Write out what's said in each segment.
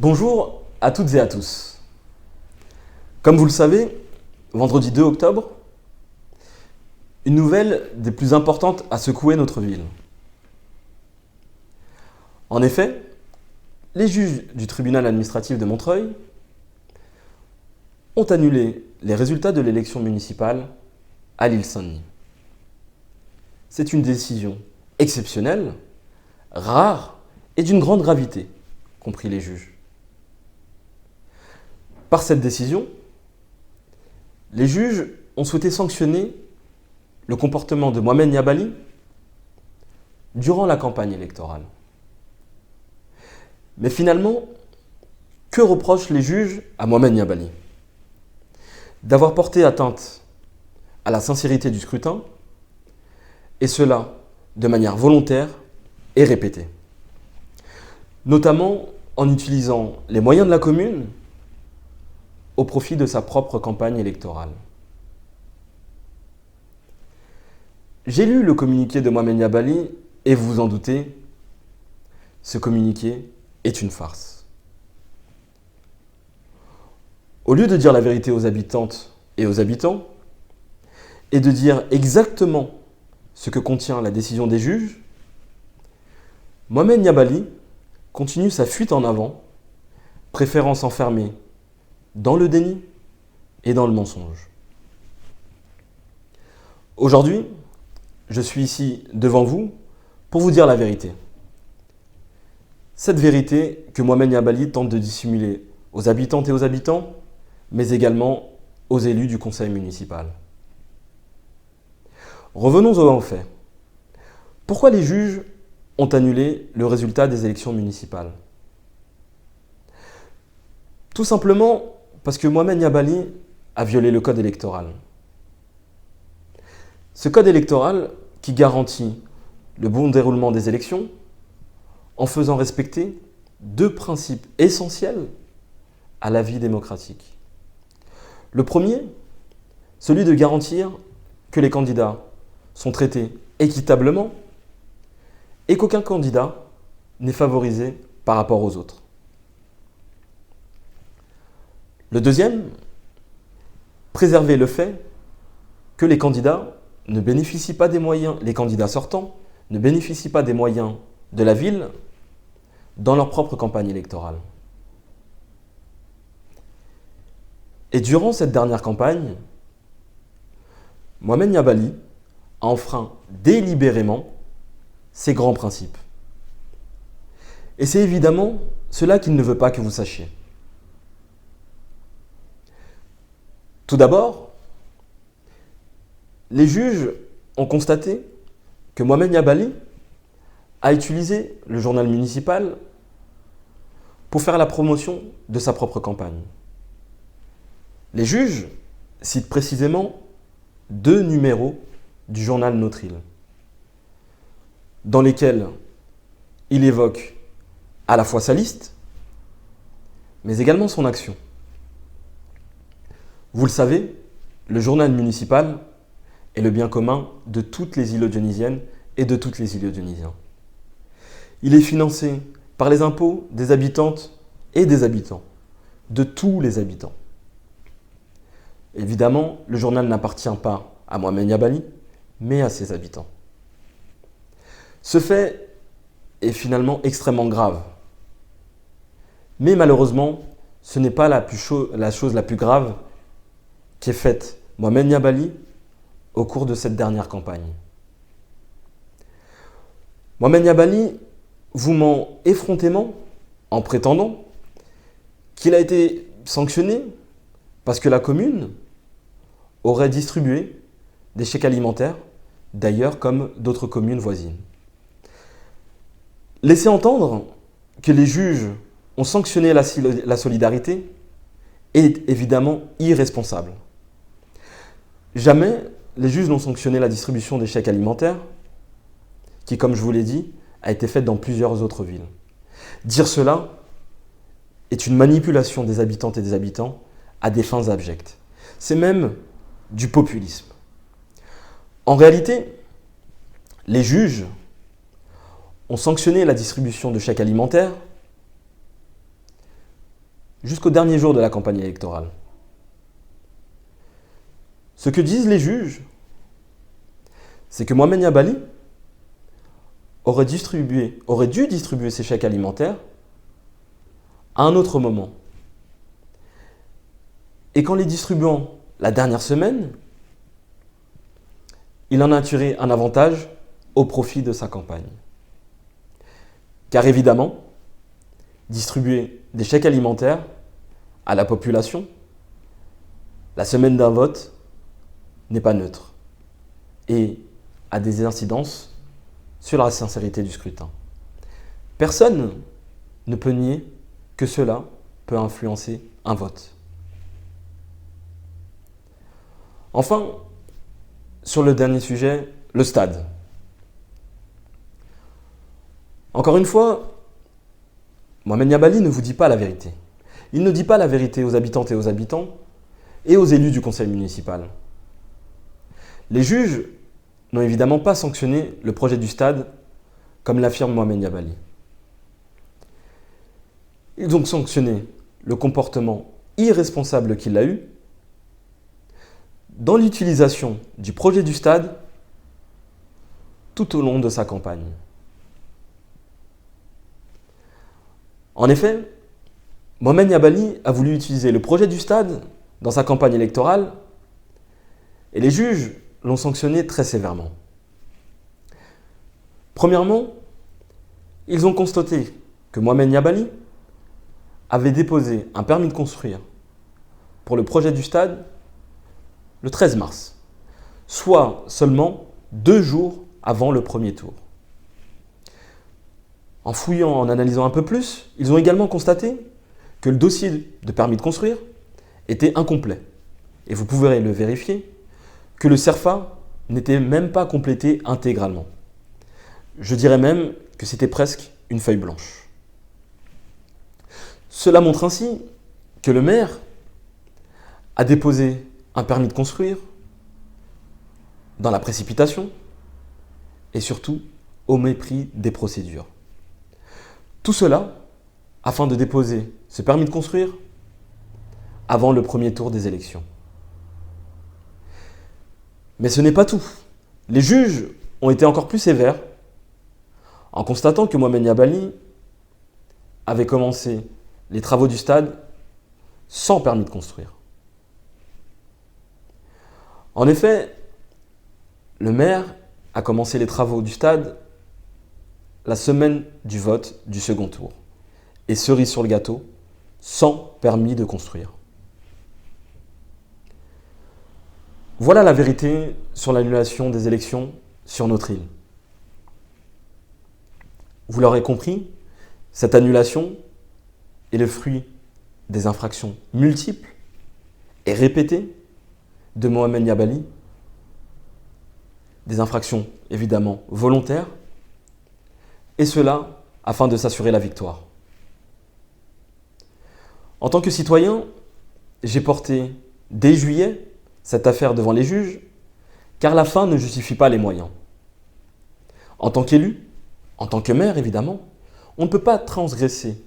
Bonjour à toutes et à tous. Comme vous le savez, vendredi 2 octobre, une nouvelle des plus importantes a secoué notre ville. En effet, les juges du tribunal administratif de Montreuil ont annulé les résultats de l'élection municipale à l'île Saint-Denis. C'est une décision exceptionnelle, rare et d'une grande gravité, compris les juges. Par cette décision, les juges ont souhaité sanctionner le comportement de Mohamed Niabali durant la campagne électorale. Mais finalement, que reprochent les juges à Mohamed Niabali? D'avoir porté atteinte à la sincérité du scrutin, et cela de manière volontaire et répétée. Notamment en utilisant les moyens de la commune au profit de sa propre campagne électorale. J'ai lu le communiqué de Mohamed Niabali et vous vous en doutez, ce communiqué est une farce. Au lieu de dire la vérité aux habitantes et aux habitants, et de dire exactement ce que contient la décision des juges, Mohamed Niabali continue sa fuite en avant, préférant s'enfermer dans le déni et dans le mensonge. Aujourd'hui, je suis ici devant vous pour vous dire la vérité. Cette vérité que Mohamed Niabali tente de dissimuler aux habitantes et aux habitants, mais également aux élus du conseil municipal. Revenons aux faits. Pourquoi les juges ont annulé le résultat des élections municipales? Tout simplement parce que Mohamed Niabali a violé le code électoral. Ce code électoral qui garantit le bon déroulement des élections en faisant respecter deux principes essentiels à la vie démocratique. Le premier, celui de garantir que les candidats sont traités équitablement et qu'aucun candidat n'est favorisé par rapport aux autres. Le deuxième, préserver le fait que les candidats ne bénéficient pas des moyens, les candidats sortants ne bénéficient pas des moyens de la ville dans leur propre campagne électorale. Et durant cette dernière campagne, Mohamed Niabali a enfreint délibérément ces grands principes. Et c'est évidemment cela qu'il ne veut pas que vous sachiez. Tout d'abord, les juges ont constaté que Mohamed Niabali a utilisé le journal municipal pour faire la promotion de sa propre campagne. Les juges citent précisément deux numéros du journal Notre Île, dans lesquels il évoque à la fois sa liste, mais également son action. Vous le savez, le journal municipal est le bien commun de toutes les îles-dionysiennes et de toutes les îles-dionysiens. Il est financé par les impôts des habitantes et des habitants, de tous les habitants. Évidemment, le journal n'appartient pas à Mohamed Niabali, mais à ses habitants. Ce fait est finalement extrêmement grave. Mais malheureusement, ce n'est pas la chose la plus grave qu'ait faite Mohamed Niabali au cours de cette dernière campagne. Mohamed Niabali vous ment effrontément en prétendant qu'il a été sanctionné parce que la commune aurait distribué des chèques alimentaires, d'ailleurs comme d'autres communes voisines. Laisser entendre que les juges ont sanctionné la solidarité est évidemment irresponsable. Jamais les juges n'ont sanctionné la distribution des chèques alimentaires, qui, comme je vous l'ai dit, a été faite dans plusieurs autres villes. Dire cela est une manipulation des habitantes et des habitants à des fins abjectes. C'est même du populisme. En réalité, les juges ont sanctionné la distribution de chèques alimentaires jusqu'au dernier jour de la campagne électorale. Ce que disent les juges, c'est que Mohamed Niabali aurait dû distribuer ses chèques alimentaires à un autre moment. Et qu'en les distribuant la dernière semaine, il en a tiré un avantage au profit de sa campagne. Car évidemment, distribuer des chèques alimentaires à la population la semaine d'un vote n'est pas neutre et a des incidences sur la sincérité du scrutin. Personne ne peut nier que cela peut influencer un vote. Enfin, sur le dernier sujet, le stade. Encore une fois, Mohamed Niabali ne vous dit pas la vérité. Il ne dit pas la vérité aux habitantes et aux habitants et aux élus du conseil municipal. Les juges n'ont évidemment pas sanctionné le projet du stade comme l'affirme Mohamed Niabali. Ils ont sanctionné le comportement irresponsable qu'il a eu dans l'utilisation du projet du stade tout au long de sa campagne. En effet, Mohamed Niabali a voulu utiliser le projet du stade dans sa campagne électorale et les juges l'ont sanctionné très sévèrement. Premièrement, ils ont constaté que Mohamed Niabali avait déposé un permis de construire pour le projet du stade le 13 mars, soit seulement 2 jours avant le premier tour. En fouillant, en analysant un peu plus, ils ont également constaté que le dossier de permis de construire était incomplet. Et vous pouvez le vérifier, que le CERFA n'était même pas complété intégralement. Je dirais même que c'était presque une feuille blanche. Cela montre ainsi que le maire a déposé un permis de construire dans la précipitation et surtout au mépris des procédures. Tout cela afin de déposer ce permis de construire avant le premier tour des élections. Mais ce n'est pas tout. Les juges ont été encore plus sévères en constatant que Mohamed Niabali avait commencé les travaux du stade sans permis de construire. En effet, le maire a commencé les travaux du stade la semaine du vote du second tour. Et cerise sur le gâteau, sans permis de construire. Voilà la vérité sur l'annulation des élections sur notre île. Vous l'aurez compris, cette annulation est le fruit des infractions multiples et répétées de Mohamed Niabali, des infractions évidemment volontaires, et cela afin de s'assurer la victoire. En tant que citoyen, j'ai porté dès juillet cette affaire devant les juges, car la fin ne justifie pas les moyens. En tant qu'élu, en tant que maire évidemment, on ne peut pas transgresser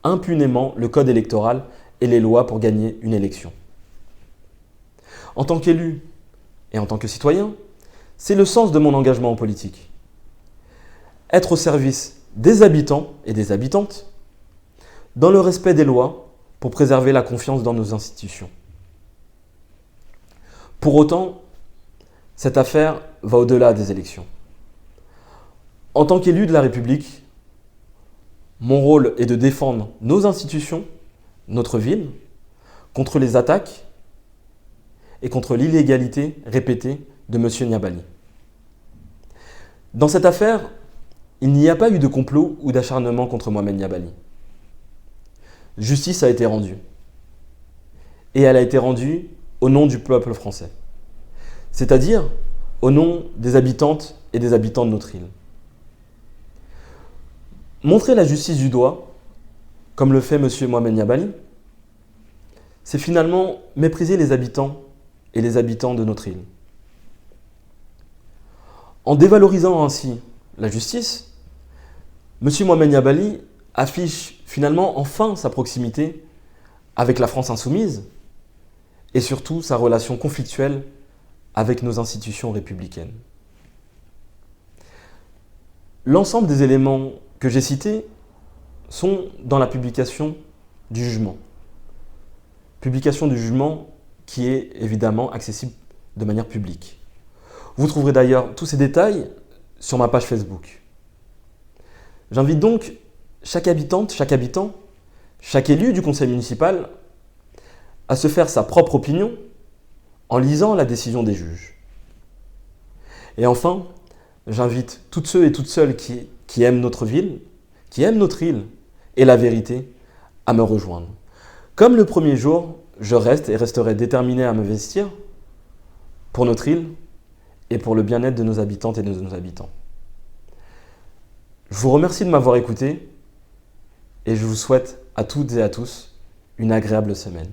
impunément le code électoral et les lois pour gagner une élection. En tant qu'élu et en tant que citoyen, c'est le sens de mon engagement en politique. Être au service des habitants et des habitantes, dans le respect des lois, pour préserver la confiance dans nos institutions. Pour autant, cette affaire va au-delà des élections. En tant qu'élu de la République, mon rôle est de défendre nos institutions, notre ville, contre les attaques et contre l'illégalité répétée de M. Niabali. Dans cette affaire, il n'y a pas eu de complot ou d'acharnement contre Mohamed Niabali. Justice a été rendue. Et elle a été rendue au nom du peuple français. C'est-à-dire au nom des habitantes et des habitants de notre île. Montrer la justice du doigt, comme le fait M. Mohamed Niabali, c'est finalement mépriser les habitants et les habitants de notre île. En dévalorisant ainsi la justice, M. Mohamed Niabali affiche finalement enfin sa proximité avec la France insoumise et surtout sa relation conflictuelle avec nos institutions républicaines. L'ensemble des éléments que j'ai cités sont dans la publication du jugement. Publication du jugement qui est évidemment accessible de manière publique. Vous trouverez d'ailleurs tous ces détails sur ma page Facebook. J'invite donc chaque habitante, chaque habitant, chaque élu du conseil municipal à se faire sa propre opinion en lisant la décision des juges. Et enfin, j'invite toutes ceux et toutes celles qui aiment notre ville, qui aiment notre île et la vérité, à me rejoindre. Comme le premier jour, je reste et resterai déterminé à m'investir pour notre île et pour le bien-être de nos habitantes et de nos habitants. Je vous remercie de m'avoir écouté et je vous souhaite à toutes et à tous une agréable semaine.